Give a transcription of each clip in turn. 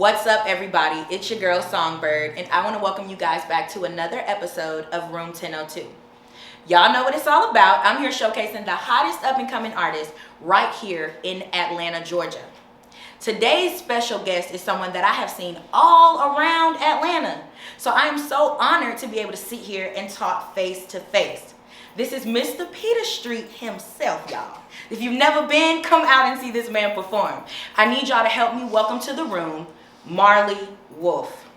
What's up, everybody? It's your girl Songbird, and I want to welcome you guys back to another episode of Room 1002. Y'all know what it's all about. I'm here showcasing the hottest up-and-coming artists right here in Atlanta, Georgia. Today's special guest is someone that I have seen all around Atlanta, so I am so honored to be able to sit here and talk face to face. This is Mr. Peter Street himself, y'all. If you've never been, come out and see this man perform. I need y'all to help me welcome to the room Marley Wolf.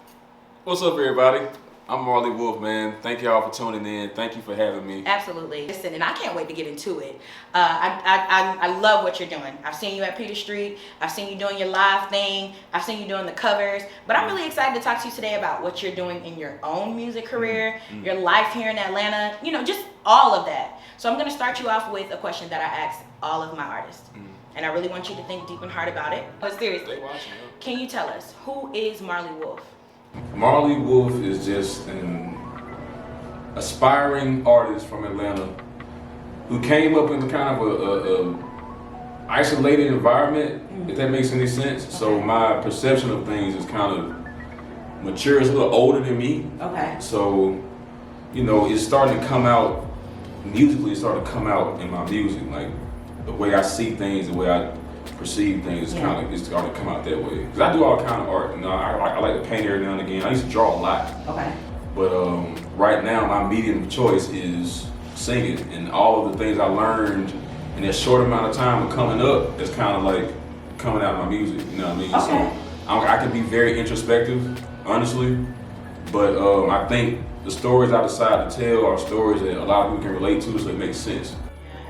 What's up, everybody? I'm Marley Wolf, man. Thank y'all for tuning in. Thank you for having me. Absolutely. Listen, and I can't wait to get into it. I love what you're doing. I've seen you at Peter Street. I've seen you doing your live thing. I've seen you doing the covers. But I'm really excited to talk to you today about what you're doing in your own music career, your life here in Atlanta, you know, just all of that. So I'm going to start you off with a question that I ask all of my artists. And I really want you to think deep and hard about it. But seriously, can you tell us, who is Marley Wolf? Marley Wolf is just an aspiring artist from Atlanta who came up in kind of a isolated environment, if that makes any sense. Okay. So my perception of things is kind of mature. It's a little older than me. Okay. So, you know, it's starting to come out musically. It's starting to come out in my music, like the way I see things, the way I perceive things, kind of, it's starting to come out that way. Because I do all kind of art. You know, I like to paint every now and again. I used to draw a lot. Okay. But right now, my medium of choice is singing, and all of the things I learned in that short amount of time of coming up, it's kind of like coming out of my music. You know what I mean? Okay. So I can be very introspective, honestly, but I think the stories I decide to tell are stories that a lot of people can relate to, so it makes sense.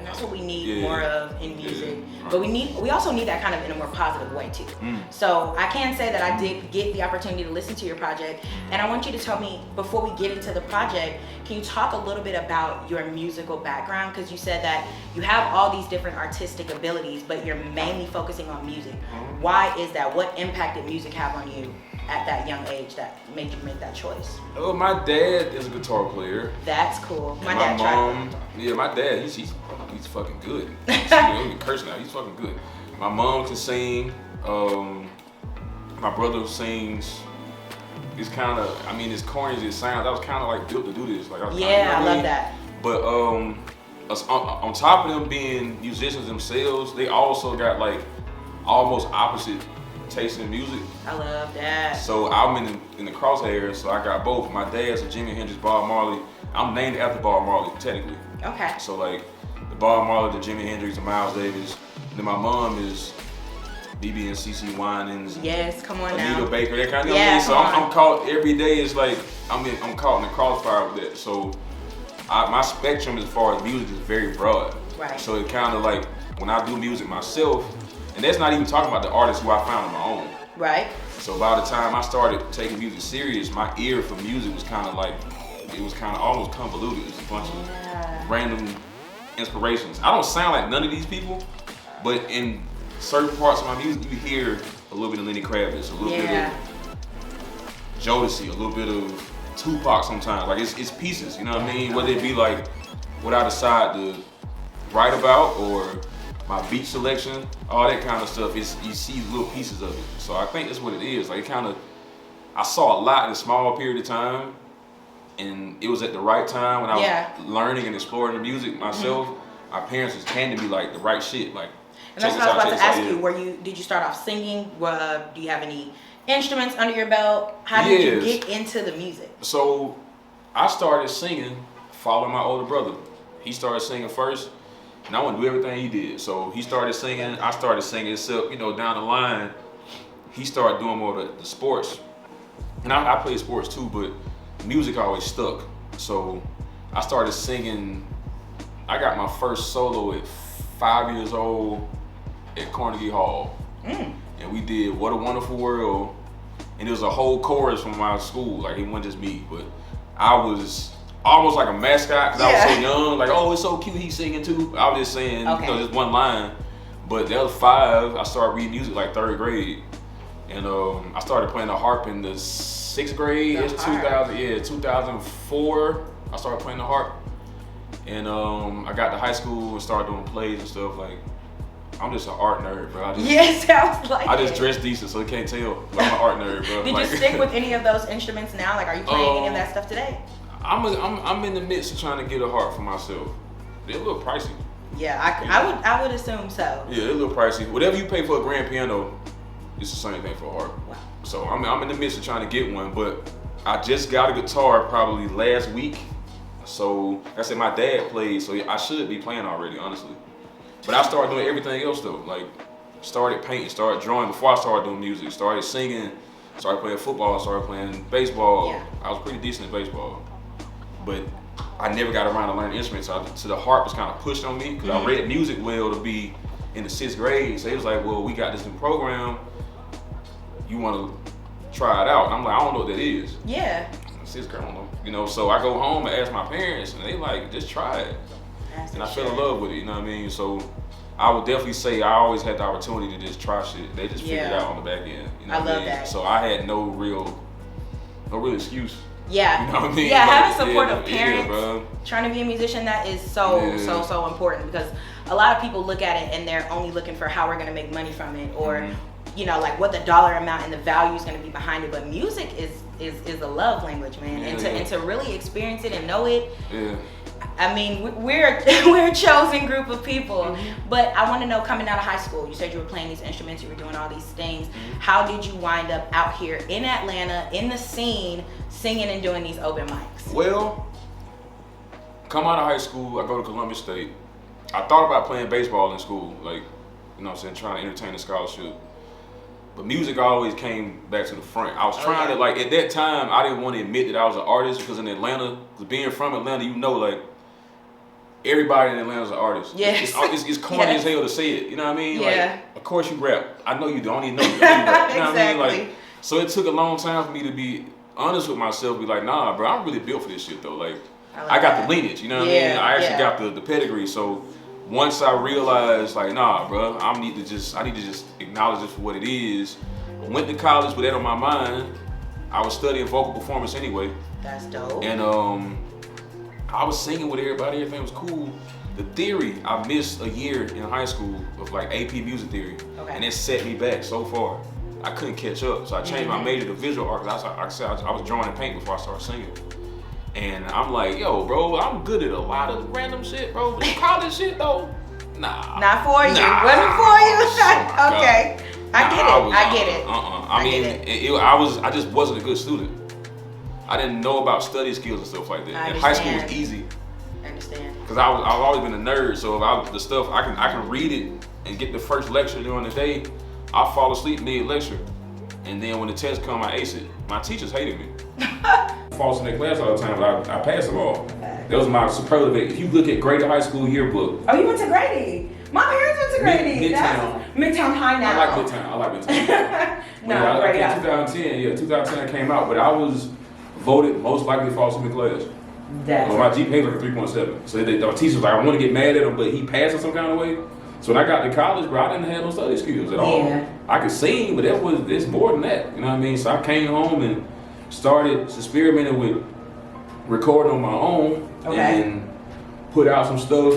That's what we need more of in music. But we also need that kind of in a more positive way too. So I can say that I did get the opportunity to listen to your project, and I want you to tell me, before we get into the project, can you talk a little bit about your musical background? Because you said that you have all these different artistic abilities, but you're mainly focusing on music. Why is that? What impact did music have on you at that young age that made you make that choice? Oh, my dad is a guitar player. That's cool. My mom, my dad, he's fucking good. He's cursing now. He's fucking good. My mom can sing. My brother sings. It's kind of, I mean, as corny as it sounds, I was kind of like built to do this. Like, I love that. But on top of them being musicians themselves, they also got like almost opposite taste in music. I love that. So I'm in the crosshairs, so I got both. My dad's a Jimi Hendrix, Bob Marley. I'm named after Bob Marley, technically. Okay. So like the Bob Marley, the Jimi Hendrix, the Miles Davis. And then my mom is BB and CC Winans. Yes, come on now. Anita Baker, that kind of thing. So I'm caught every day. It's like I'm caught in the crossfire with that. So my spectrum as far as music is very broad. Right. So it kind of like when I do music myself. And that's not even talking about the artists who I found on my own. Right. So by the time I started taking music serious, my ear for music was kind of like, it was kind of almost convoluted. It was a bunch of random inspirations. I don't sound like none of these people, but in certain parts of my music, you hear a little bit of Lenny Kravitz, a little bit of Jodeci, a little bit of Tupac sometimes. Like it's pieces, you know what I mean? Whether it be like what I decide to write about or my beat selection, all that kind of stuff, you see little pieces of it. So I think that's what it is. Like I saw a lot in a small period of time, and it was at the right time when I was learning and exploring the music myself. My parents just handed me like the right shit. Like, and that's what I was about to ask you. Did you start off singing? Do you have any instruments under your belt? How did you get into the music? So I started singing following my older brother. He started singing first. And I want to do everything he did. So he started singing, I started singing. So, you know, down the line, he started doing more of the sports. And I played sports too, but music always stuck. So I started singing. I got my first solo at 5 years old at Carnegie Hall. And we did What a Wonderful World. And it was a whole chorus from my school. Like, it wasn't just me, but I was almost like a mascot because I was so young. Like, oh, it's so cute, he's singing too. I was just saying, you know, just one line. But the other 5, I started reading music like 3rd grade. And I started playing the harp in the 6th grade. It's 2004. I started playing the harp. And I got to high school and started doing plays and stuff. Like, I'm just an art nerd, bro. Sounds like I just dress decent, so you can't tell. I'm an art nerd, bro. Did you stick with any of those instruments now? Like, are you playing any of that stuff today? I'm in the midst of trying to get a harp for myself. They're a little pricey. Yeah, I would assume so. Yeah, they're a little pricey. Whatever you pay for a grand piano, it's the same thing for a harp. Wow. So I'm in the midst of trying to get one, but I just got a guitar probably last week. So like I said, my dad plays, so I should be playing already, honestly. But I started doing everything else though. Like, started painting, started drawing before I started doing music. Started singing, started playing football, started playing baseball. Yeah. I was pretty decent at baseball, but I never got around to learning instruments. So the harp was kind of pushed on me because I read music well to be in the 6th grade. So it was like, well, we got this new program. You want to try it out? And I'm like, I don't know what that is. Yeah. 6th grade, I don't know. You know, so I go home and ask my parents, and they like, just try it. And I fell in love with it, you know what I mean? So I would definitely say I always had the opportunity to just try shit. They just figured it out on the back end. You know I what I love mean? that. So I had no real excuse. Yeah. You know what I mean? Yeah, like, having supportive parents, trying to be a musician, that is so important, because a lot of people look at it and they're only looking for how we're gonna make money from it, or you know, like what the dollar amount and the value is gonna be behind it. But music is a love language, man. And to really experience it and know it. Yeah. I mean, we're a chosen group of people, but I want to know, coming out of high school, you said you were playing these instruments, you were doing all these things. How did you wind up out here in Atlanta, in the scene, singing and doing these open mics? Well, come out of high school, I go to Columbia State. I thought about playing baseball in school, like, you know what I'm saying, trying to entertain a scholarship. But music always came back to the front. I was trying to, like, at that time, I didn't want to admit that I was an artist, because in Atlanta, being from Atlanta, you know, like, everybody in Atlanta is an artist. Yes. It's corny as hell to say it. You know what I mean? Yeah. Like, of course you rap. I know you don't even know you rap. You know what I mean? Like, so it took a long time for me to be honest with myself. Be like, nah, bro, I'm really built for this shit though. Like, I got the lineage. You know what I mean? I actually got the pedigree. So once I realized, like, nah, bro, I need to just acknowledge it for what it is. I went to college with that on my mind. I was studying vocal performance anyway. That's dope. And I was singing with everybody, everything was cool. The theory, I missed a year in high school of like AP music theory. Okay. And it set me back so far. I couldn't catch up. So I changed my major to visual art, because I was drawing and painting before I started singing. And I'm like, yo, bro, I'm good at a lot of random shit, bro. But college shit though, nah. Not for you. Wasn't for you. Okay. I get it. I mean, I just wasn't a good student. I didn't know about study skills and stuff like that. And high school was easy. I understand. Because I've always been a nerd, so if the stuff I can read it and get the first lecture during the day, I'll fall asleep mid-lecture. And then when the test come, I ace it. My teachers hated me. Falls in their class all the time, but I pass them all. That was my superlative. If you look at Grady High School yearbook. Oh, you went to Grady? My parents went to Grady. Midtown High now. I like Midtown. No, Grady. 2010 came out, but I was voted most likely to fall in the class. My GPA was like a 3.7. So the teacher was like, I want to get mad at him, but he passed in some kind of way. So when I got to college, bro, I didn't have no study skills at all. I could sing, but it's more than that. You know what I mean? So I came home and started experimenting with recording on my own and put out some stuff.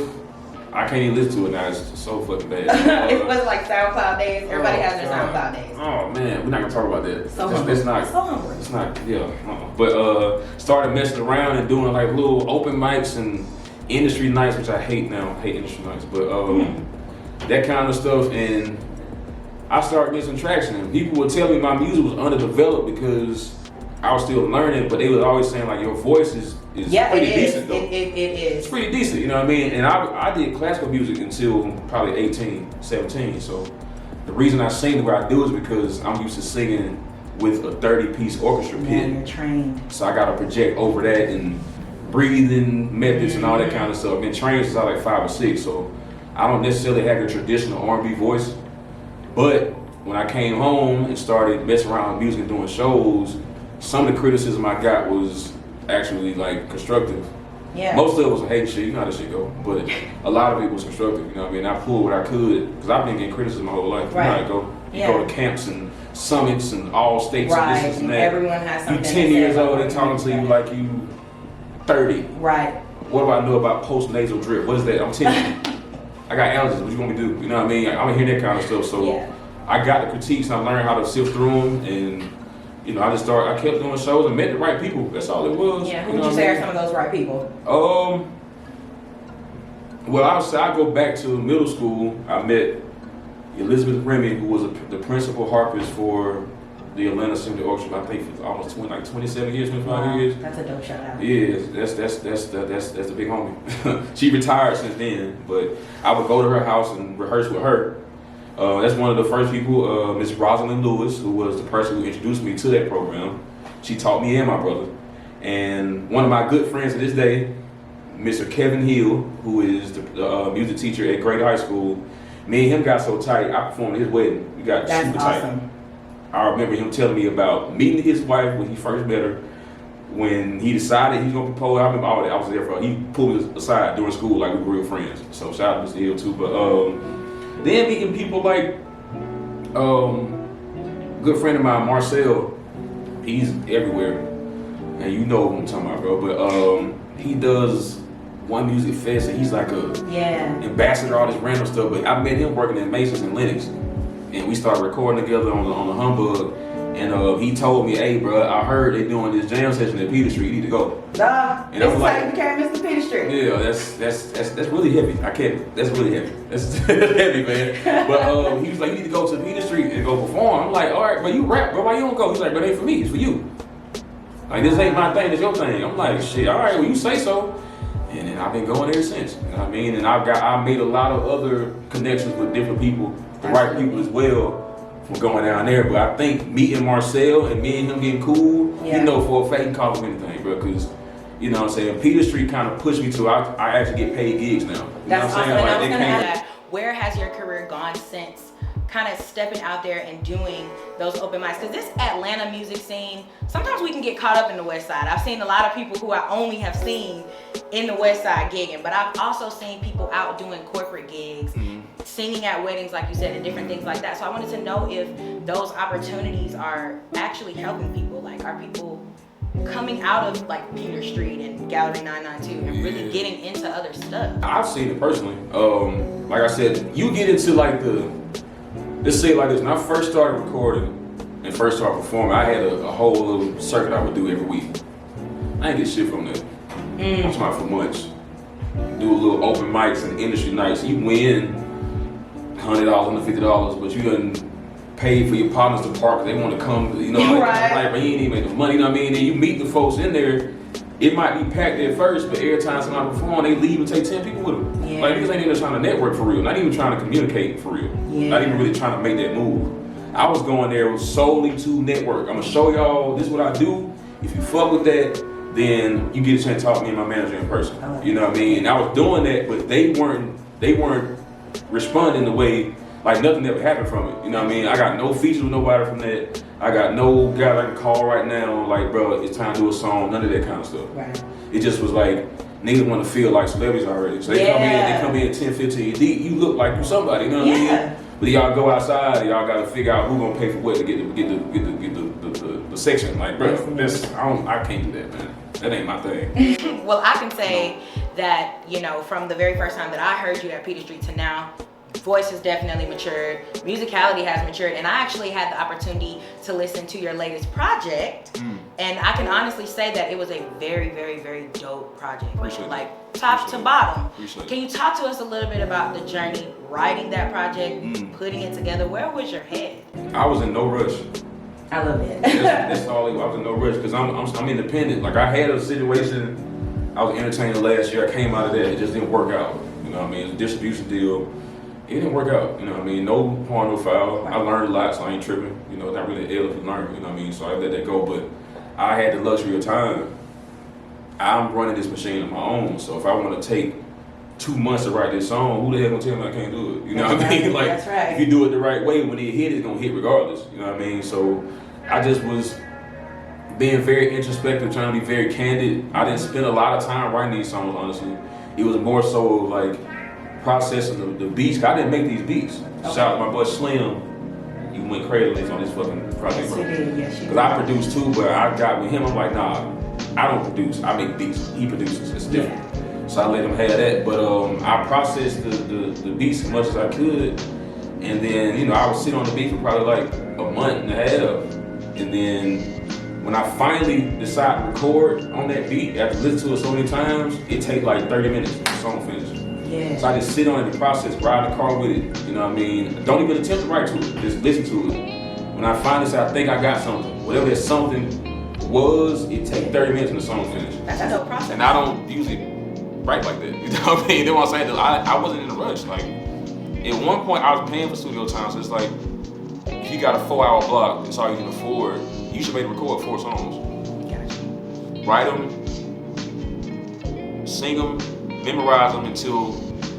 I can't even listen to it now. It's so fucking bad. It was like SoundCloud days. Everybody has their SoundCloud days. Oh man, we're not gonna talk about that. It's not. But started messing around and doing like little open mics and industry nights, which I hate now. I hate industry nights, but that kind of stuff. And I started getting some traction. And people would tell me my music was underdeveloped because I was still learning, but they was always saying like, your voice is pretty decent though. It is. It's pretty decent, you know what I mean? And I did classical music until probably 18, 17. So the reason I sing the way I do is because I'm used to singing with a 30-piece orchestra pit. Yeah, you're trained. So I got to project over that and breathing methods and all that kind of stuff. I've been trained since I was like 5 or 6, so I don't necessarily have a traditional R&B voice. But when I came home and started messing around with music and doing shows, some of the criticism I got was actually like constructive. Yeah. Most of it was hate shit, you know how this shit go. But a lot of it was constructive, you know what I mean? I pulled what I could, because I've been getting criticism my whole life. Right. You know how it go. You go to camps and summits and all states and this and that. Everyone has something. You 10 years old and talking to you like you 30. Right. What do I know about post-nasal drip? What is that? I'm 10. I got allergies. What you want me to do? You know what I mean? I'm hearing that kind of stuff. So I got the critiques and I learned how to sift through them. And you know, I kept doing shows and met the right people. That's all it was. Yeah. Who would you say are some of those right people? Well, I go back to middle school. I met Elizabeth Remy, who was the principal harpist for the Atlanta Symphony Orchestra. I think for almost 27 years, 25 years. That's a dope shout out. Yeah, that's the big homie. She retired since then, but I would go to her house and rehearse with her. That's one of the first people, Miss Rosalind Lewis, who was the person who introduced me to that program. She taught me and my brother. And one of my good friends to this day, Mr. Kevin Hill, who is the music teacher at Great High School. Me and him got so tight, I performed at his wedding. We got super tight. I remember him telling me about meeting his wife when he first met her. When he decided he was gonna propose, I remember all that. I was there for. He pulled me aside during school, like we were real friends. So shout out to Mr. Hill too. But then meeting people like good friend of mine, Marcel. He's everywhere, and you know what I'm talking about, bro. But he does One Music Fest, and he's like a ambassador, all this random stuff. But I met him working at Masons and Lennox. And we started recording together on the humbug, and he told me, "Hey, bro, I heard they doing this jam session at Peter Street. You need to go." And this is how you became Mr. Peter Street. Yeah, that's really heavy. I can't. That's really heavy. That's heavy, man. But he was like, "You need to go to Peter Street and go perform." I'm like, "All right, but you rap, bro. Why you don't go?" He's like, "But it ain't for me. It's for you. Like this ain't my thing. It's your thing." I'm like, "Shit. All right. Well, you say so." And then I've been going ever since. You know what I mean? And I made a lot of other connections with different people. The right people as well from going down there, but I think meeting Marcel and me and him getting cool, you know, for a fact, he can call him anything, bro, because, you know what I'm saying, Peter Street kind of pushed me to, I actually get paid gigs now. That's awesome. Like, I was gonna ask that. Where has your career gone since kind of stepping out there and doing those open mics? Because this Atlanta music scene, sometimes we can get caught up in the West Side. I've seen a lot of people who I only have seen in the West Side gigging, but I've also seen people out doing corporate gigs, singing at weddings, like you said, and different things like that. So I wanted to know if those opportunities are actually helping people. Like, are people coming out of like Peter Street and Gallery 992 and really getting into other stuff? I've seen it personally. Like I said, you get into like let's say it like this, when I first started recording and first started performing, I had a whole little circuit I would do every week. I ain't get shit from that. I'm talking about for months. Do a little open mics and industry nights. You win $100, $150, but you done pay for your partners to park. They want to come, you know, like, but you ain't even make the money, you know what I mean? And you meet the folks in there, it might be packed at first, but every time somebody perform, they leave and take 10 people with them. Like, niggas ain't even trying to network for real, not even trying to communicate for real, not even really trying to make that move. I was going there solely to network. I'm gonna show y'all, this is what I do. If you fuck with that, then you get a chance to talk to me and my manager in person. You know what I mean? And I was doing that, but they weren't responding the way, like nothing ever happened from it. You know what I mean? I got no features with nobody from that. I got no guy I can call right now, like, bro, it's time to do a song, none of that kind of stuff. It just was like, niggas want to feel like celebrities already. So they come in 10, 15 deep, you look like you somebody, you know what I mean? But y'all go outside, y'all gotta figure out who gonna pay for what to get the section. Like, bro, I can't do that, man. That ain't my thing. Well, I can say that, you know, from the very first time that I heard you at Peter Street to now, voice has definitely matured, musicality has matured, and I actually had the opportunity to listen to your latest project, and I can honestly say that it was a very, very, very dope project, like top to bottom. Can you talk to us a little bit about the journey writing that project, putting it together? Where was your head? I was in no rush. I love it. That's all. I was in no rush because I'm independent. Like, I had a situation, I was entertaining last year. I came out of that, it just didn't work out. You know what I mean? It's a distribution deal. It didn't work out, you know what I mean? No harm, no foul. I learned a lot, so I ain't tripping. You know, not really ill if you learn, you know what I mean? So I let that go, but I had the luxury of time. I'm running this machine on my own, so if I want to take 2 months to write this song, who the hell gonna tell me I can't do it? You know what I mean? Like, if you do it the right way, when it hit, it's gonna hit regardless, you know what I mean? So I just was being very introspective, trying to be very candid. I didn't spend a lot of time writing these songs, honestly. It was more so like processing the beats. I didn't make these beats. Shout out to my boy Slim. You went crazy on this fucking project, bro. Because I produced too, but I got with him, I'm like, nah, I don't produce. I make beats. He produces. It's different. So I let them have that. But I processed the beats as much as I could. And then, you know, I would sit on the beat for probably like a month and a half. And then when I finally decide to record on that beat, after listening to it so many times, it takes like 30 minutes for the song finished. Yeah. So I just sit on it in the process, ride the car with it, you know what I mean? Don't even attempt to write to it, just listen to it. When I finally say I think I got something, whatever that something was, it takes 30 minutes and the song finished. That's a dope process. And I don't usually write like that, you know what I mean? That's what I'm saying, I wasn't in a rush. Like, at one point I was paying for studio time, so it's like, if you got a 4-hour block, that's all you can afford, you should be able to record 4 songs. Gotcha. Write them, sing them, memorize them until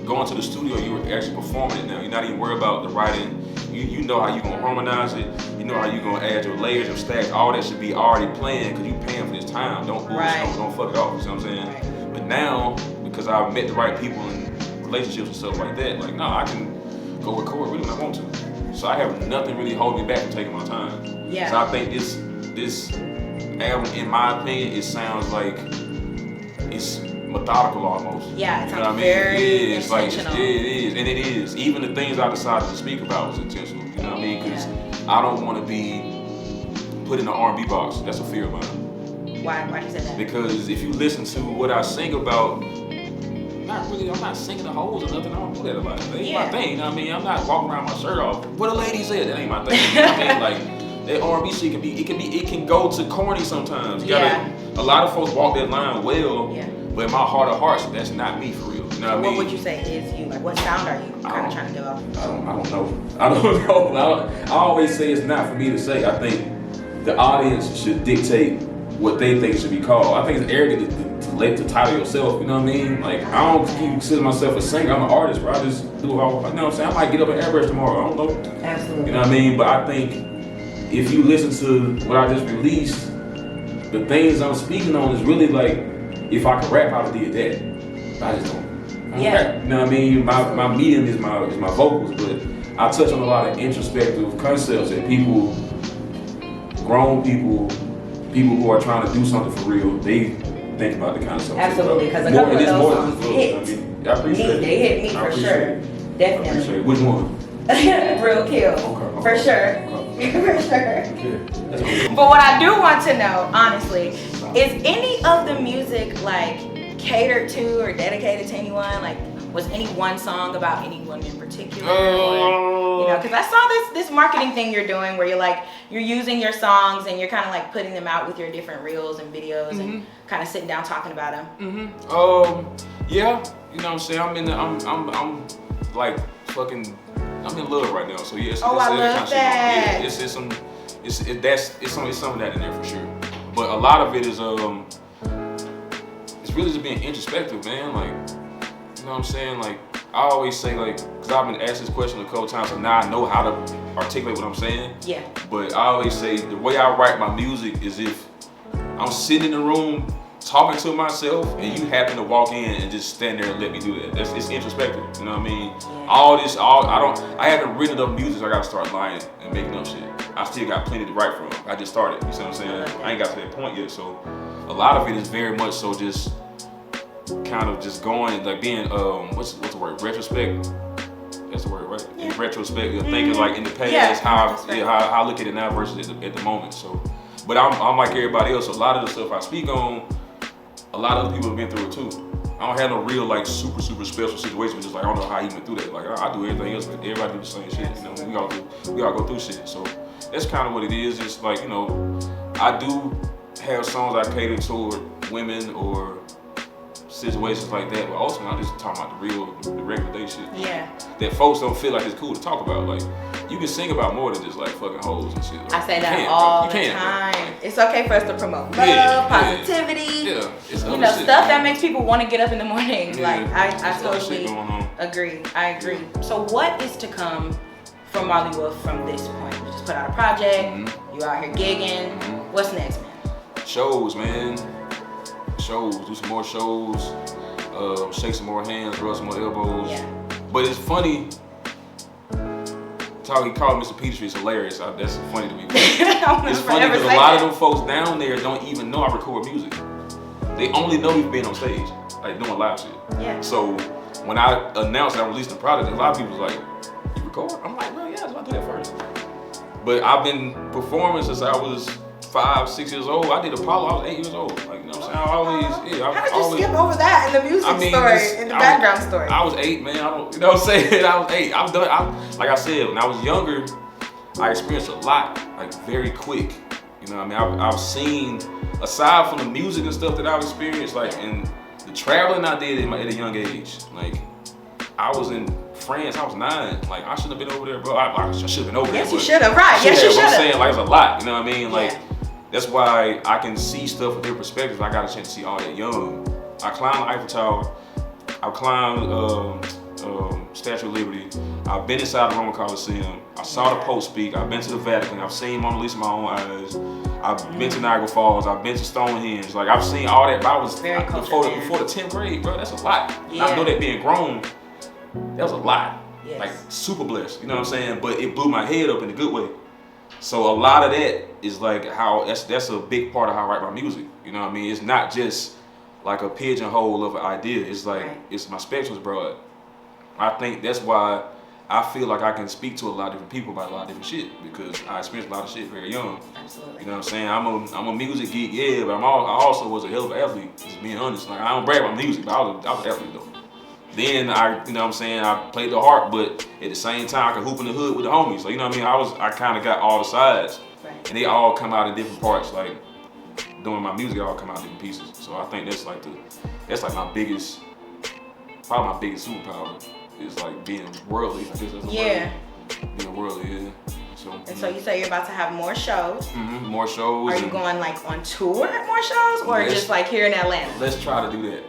going to the studio, you're actually performing it now. You're not even worried about the writing. You know how you're gonna harmonize it. You know how you're gonna add your layers, your stacks. All that should be already planned because you're paying for this time. Don't bullshit, right. don't fuck it off. You know what I'm saying? Right. But now, because I've met the right people in relationships and stuff like that, like, no, I can go record really when I want to. So I have nothing really holding me back from taking my time. Yeah. So I think this album, in my opinion, it sounds like it's methodical almost. Yeah, it you know sounds what I mean? very It's like, intentional. it is, and it is. Even the things I decided to speak about was intentional. You know what I mean? Because I don't want to be put in the R&B box. That's a fear of mine. Why do you say that? Because if you listen to what I sing about, I'm not singing the hoes or nothing. I don't do that about it. That ain't my thing. You know what I mean? I'm not walking around my shirt off. What a lady said, that ain't my thing. You know what I mean? Like, that R&B shit it can go to corny sometimes. A lot of folks walk that line well. Yeah. But in my heart of hearts, that's not me for real. You know what I mean? What would you say is you? Like, what sound are you kind of trying to give off? I don't know. I always say it's not for me to say. I think the audience should dictate what they think should be called. I think it's arrogant to title yourself, you know what I mean? Like, I don't consider myself a singer. I'm an artist, bro. I just do all, you know what I'm saying? I might get up and airbrush tomorrow. I don't know. Absolutely. You know what I mean? But I think if you listen to what I just released, the things I'm speaking on is really like, if I could rap, I would did that. I just don't rap. You know what I mean? My medium is my vocals, but I touch on a lot of introspective concepts that people, grown people who are trying to do something for real, they think about the kind of stuff. Absolutely, because a couple of those songs hit. I mean, I appreciate it. They hit me for sure. Definitely. I appreciate it. Which one? Real Kill. Okay. For sure. Okay. For sure. Okay. But what I do want to know, honestly, is any of the music like catered to or dedicated to anyone? Like, was any one song about anyone in particular? Or, you know, because I saw this marketing thing you're doing where you're using your songs and you're kind of like putting them out with your different reels and videos and kind of sitting down talking about them. Yeah, you know what I'm saying. I'm like fucking. I'm in love right now, so yeah. I love that. Yeah, it's some of that in there for sure. But a lot of it is it's really just being introspective, man. Like, you know what I'm saying? Like, I always say, like, because I've been asked this question a couple times, so now I know how to articulate what I'm saying. Yeah. But I always say the way I write my music is if I'm sitting in the room talking to myself and you happen to walk in and just stand there and let me do that. It's introspective, you know what I mean? Yeah. I haven't written enough music, so I gotta start lying and making up shit. I still got plenty to write from. I just started, you see what I'm saying? I ain't got to that point yet, so a lot of it is very much so just kind of just going, like being, what's the word, retrospect? That's the word, right? Yeah. In retrospect, you're thinking like in the past, how I look at it now versus at the moment, so. But I'm like everybody else, so a lot of the stuff I speak on, a lot of other people have been through it too. I don't have no real like super special situation, just like I don't know how he went through that. Like I do everything else, but everybody do the same shit. You know, we all go through shit. So that's kind of what it is. It's like, you know, I do have songs I cater toward women or situations like that, but ultimately I'm just talking about the regular day shit. Yeah. That folks don't feel like it's cool to talk about. Like, you can sing about more than just like fucking hoes and shit. Like, I say that all the time. It's okay for us to promote love, positivity. Yeah. It's you know, stuff that makes people want to get up in the morning. Yeah. Like I totally agree. I agree. So what is to come from Marley Wolf from this point? You just put out a project. You out here gigging. What's next, man? Shows, man. Shows. Do some more shows. Shake some more hands. Rub some more elbows. Yeah. But it's funny. He called Mr. Petrie, it's hilarious. That's funny to me. It's funny because a lot of them folks down there don't even know I record music. They only know me being on stage. like doing live shit. Yeah. So when I announced that I released the product, a lot of people was like, "You record?" I'm like, "Well, yeah, so I do that first." But I've been performing since I was 5, 6 years old. I did Apollo. I was 8 years old. Like, you know what I'm saying? I always, How did you skip over that in the music story, in the background story? I was 8, man. You know what I'm saying? I was 8. Like I said, when I was younger, I experienced a lot, like very quick. You know what I mean? I've seen, aside from the music and stuff that I've experienced, like, and the traveling I did at a young age. Like, I was in France, I was 9. Like, I shouldn't have been over there, bro. I should have been over there. Yes, you should have, right. Yes, you should have. I'm saying, like, it's a lot, you know what I mean? Like, that's why I can see stuff from different perspectives. I got a chance to see all that young. I climbed the Eiffel Tower. I climbed Statue of Liberty. I've been inside the Roman Coliseum. I saw the Pope speak. I've been to the Vatican. I've seen Mona Lisa with my own eyes. I've been to Niagara Falls. I've been to Stonehenge. Like, I've seen all that. But I was before the 10th grade, bro. That's a lot. Yeah. I know that being grown, that was a lot. Yes. Like, super blessed. You know what I'm saying? But it blew my head up in a good way. So a lot of that is like how that's a big part of how I write my music. You know what I mean? It's not just like a pigeonhole of an idea. It's like it's my spectrum's broad. I think that's why I feel like I can speak to a lot of different people about a lot of different shit because I experienced a lot of shit very young. Absolutely. You know what I'm saying? I'm a music geek, yeah, but I also was a hell of an athlete. Just being honest, like I don't brag about music, but I was an athlete though. Then you know what I'm saying, I played the harp, but at the same time I could hoop in the hood with the homies. So you know what I mean? I kind of got all the sides, and they all come out in different parts. Like doing my music, all come out in different pieces. So I think that's like my biggest, probably my biggest superpower is like being worldly. I guess that's being worldly, yeah. So you say you're about to have more shows. Mm-hmm, more shows. Are you going like on tour at more shows, or just like here in Atlanta? Let's try to do that.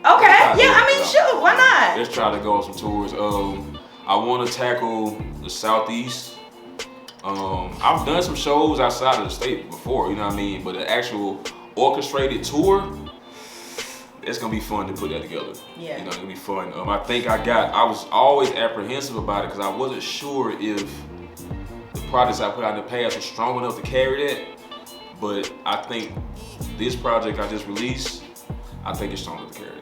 Okay, yeah, I mean, shoot, why not? Let's try to go on some tours. I want to tackle the Southeast. I've done some shows outside of the state before, you know what I mean? But the actual orchestrated tour, it's gonna be fun to put that together. Yeah. You know, it's gonna be fun. I was always apprehensive about it because I wasn't sure if the projects I put out in the past were strong enough to carry that. But I think this project I just released, I think it's strong enough to carry that.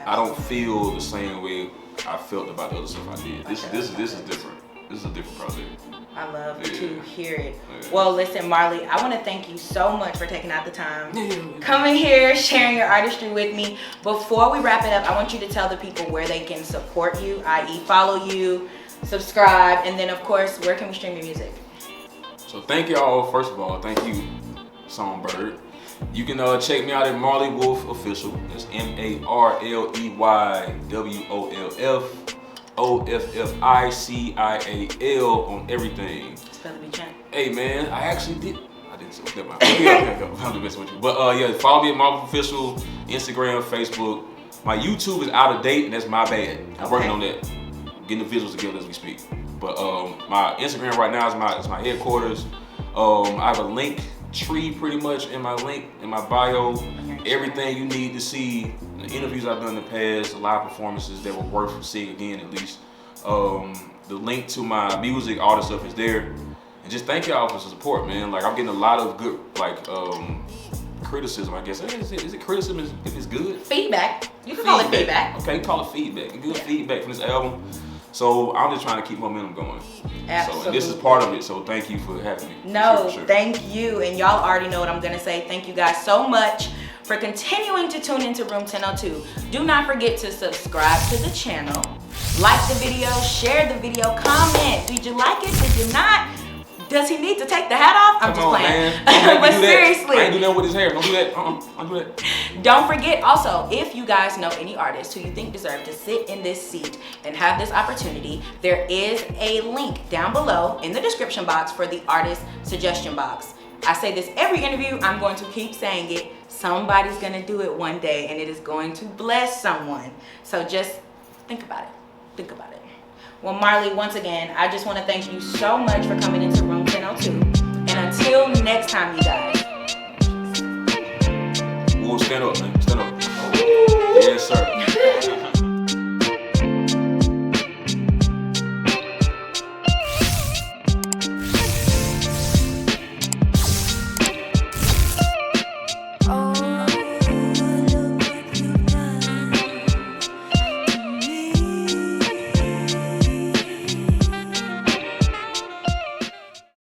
I don't feel the same way I felt about the other stuff I did. This is different. This is a different project. I love to hear it. Yeah. Well, listen, Marley, I want to thank you so much for taking out the time, coming here, sharing your artistry with me. Before we wrap it up, I want you to tell the people where they can support you, i.e. follow you, subscribe, and then of course, where can we stream your music? So thank y'all, first of all, thank you, Songbird. You can check me out at Marley Wolf Official. That's MarleyWolfOfficial on everything. Spell the champ. Hey man, I actually did. I didn't say that. I'm messing with you. But yeah, follow me at Marley Wolf Official, Instagram, Facebook. My YouTube is out of date, and that's my bad. I'm working on that, getting the visuals together as we speak. But my Instagram right now is my headquarters. I have a link tree pretty much in my link, in my bio. Everything you need to see, the interviews I've done in the past, the live performances that were worth seeing again at least. The link to my music, all the stuff is there. And just thank y'all for the support, man. Like I'm getting a lot of good criticism, I guess. Is it criticism if it's good? Feedback. You can call it feedback. Okay, call it feedback. Good feedback from this album. So I'm just trying to keep momentum going. Absolutely. So, and this is part of it, so thank you for having me. No, sure. Thank you. And y'all already know what I'm gonna say. Thank you guys so much for continuing to tune into Room 1002. Do not forget to subscribe to the channel, like the video, share the video, comment. Did you like it? Did you not? Does he need to take the hat off? I'm just playing. But seriously. I ain't do nothing with his hair. Don't do that. Don't do that. Don't forget also, if you guys know any artists who you think deserve to sit in this seat and have this opportunity, there is a link down below in the description box for the artist suggestion box. I say this every interview. I'm going to keep saying it. Somebody's going to do it one day and it is going to bless someone. So just think about it. Think about it. Well, Marley, once again, I just want to thank you so much for coming into Room 1002. And until next time, you guys. We'll stand up, man. Stand up. Yes, sir.